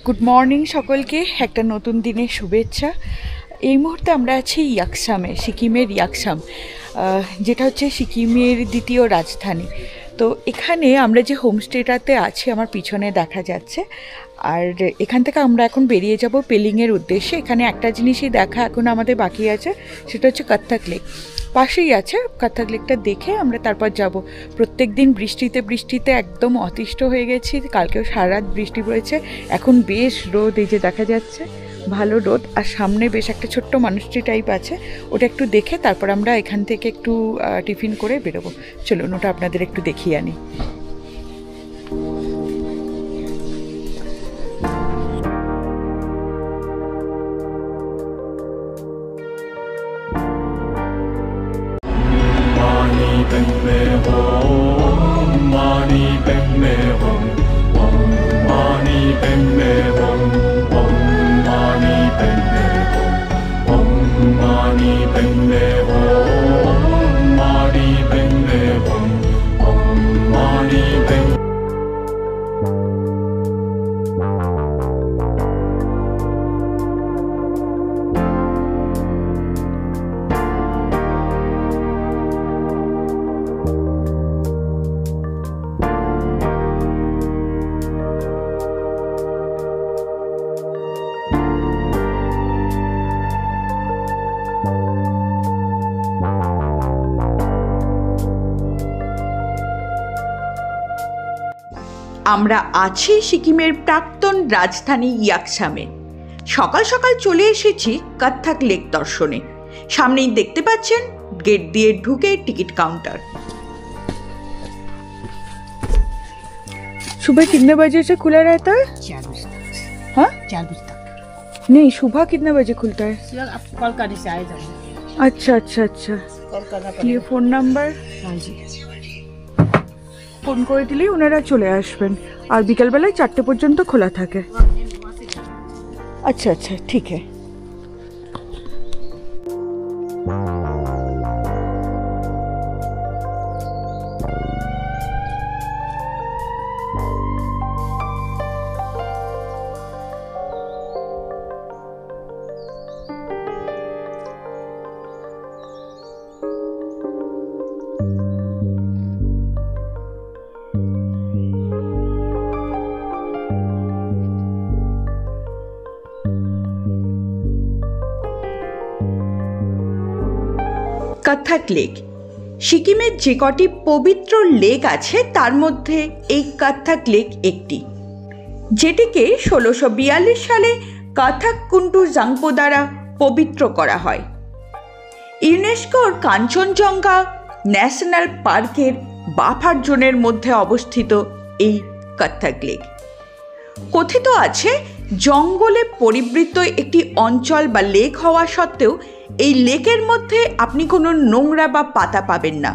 Good morning সকলকে, একটা নতুন দিনের শুভেচ্ছা। এই মুহূর্তে আমরা আছি ইয়াকসামে, সিকিমের ইয়াকসাম, যেটা হচ্ছে সিকিমের দ্বিতীয় রাজধানী। তো এখানে আমরা যে হোমস্টেটাতে আছি আমার পিছনে দেখা যাচ্ছে, আর এখান থেকে আমরা এখন বেরিয়ে যাব পেলিংয়ের উদ্দেশ্যে। এখানে একটা জিনিসই দেখা এখন আমাদের বাকি আছে, সেটা হচ্ছে কত্থক লেক। পাশেই আছে, কত্থক লেকটা দেখে আমরা তারপর যাব। প্রত্যেক দিন বৃষ্টিতে একদম অতিষ্ঠ হয়ে গেছি। কালকেও সারা রাত বৃষ্টি পড়েছে, এখন বেশ রোদ, এই যে দেখা যাচ্ছে ভালো রোদ। আর সামনে বেশ একটা ছোট্ট মানুষটি টাইপ আছে, ওটা একটু দেখে তারপর আমরা এখান থেকে একটু টিফিন করে বেরোবো। চলুন ওটা আপনাদের একটু দেখিয়ে আনি। আমরা আছি সিকিমের প্রাক্তন রাজধানী ইয়াকসামে। সকাল সকাল চলে এসেছি কত্থক লেক দর্শনে। সামনেই দেখতে পাচ্ছেন गेट দিয়ে ঢুকে टिकट काउंटर। सुबह कितने बजे से खुला रहता है? 4 बजे तक। हाँ 4 बजे तक। नहीं, सुबह कितने बजे खुलता है? आप कॉल करने से आए जाओ। अच्छा अच्छा अच्छा, कॉल करना पड़ेगा। ये फोन नंबर? हाँ जी, ফোন করে দিলেই ওনারা চলে আসবেন। আর বিকালবেলায় 4টে পর্যন্ত খোলা থাকে। আচ্ছা আচ্ছা, ঠিক আছে। কত্থক লেক সিকিমের যে কটি পবিত্র লেক আছে তার মধ্যে এই কত্থক লেক একটি, যেটিকে 1642 সালে কত্থক কুন্টু জাংপো দ্বারা পবিত্র করা হয়। ইউনেস্কোর কাঞ্চনজঙ্ঘা ন্যাশনাল পার্কের বাফার জোনের মধ্যে অবস্থিত এই কত্থক লেক। কথিত আছে জঙ্গলে পরিবৃত একটি অঞ্চল বা লেক হওয়া সত্ত্বেও এই লেকের মধ্যে আপনি কোনো নোংরা বা পাতা পাবেন না।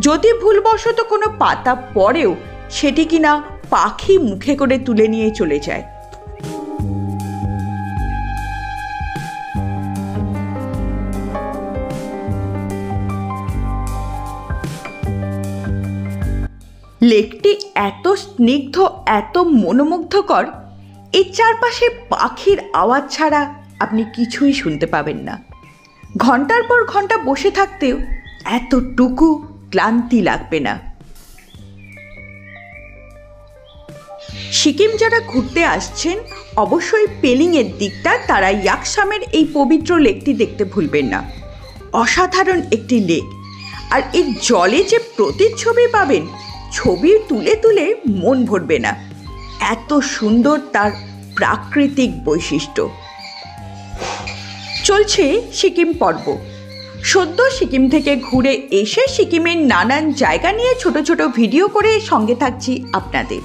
যদি ভুলবশত কোনো পাতা পড়েও সেটি কিনা পাখি মুখে করে তুলে নিয়ে চলে যায়। লেকটি এত স্নিগ্ধ, এত মনোমুগ্ধকর, এর চারপাশে পাখির আওয়াজ ছাড়া আপনি কিছুই শুনতে পাবেন না। ঘন্টার পর ঘন্টা বসে থাকতেও এতটুকু ক্লান্তি লাগবে না। সিকিম যারা ঘুরতে আসছেন অবশ্যই পেলিংয়ের দিকটা তারা ইয়াকসামের এই পবিত্র লেকটি দেখতে ভুলবেন না। অসাধারণ একটি লেক, আর এর জলে যে প্রতিচ্ছবি পাবেন, ছবি তুলে তুলে মন ভরবে না, এত সুন্দর তার প্রাকৃতিক বৈশিষ্ট্য। চলছে সিকিম পর্ব। সদ্য সিকিম থেকে ঘুরে এসে সিকিমের নানান জায়গা নিয়ে ছোট ছোট ভিডিও করে সঙ্গে থাকছি আপনাদের।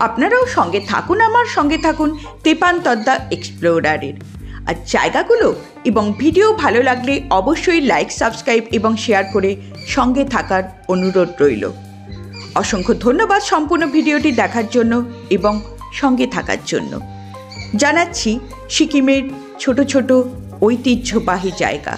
আপনারাও সঙ্গে থাকুন, আমার সঙ্গে থাকুন তেপান্তর দ্য এক্সপ্লোরারের। আর জায়গাগুলো এবং ভিডিও ভালো লাগলে অবশ্যই লাইক, সাবস্ক্রাইব এবং শেয়ার করে সঙ্গে থাকার অনুরোধ রইল। অসংখ্য ধন্যবাদ সম্পূর্ণ ভিডিওটি দেখার জন্য এবং সঙ্গে থাকার জন্য। জানাচ্ছি সিকিমের ছোট ছোট ঐতিহ্যবাহী জায়গা।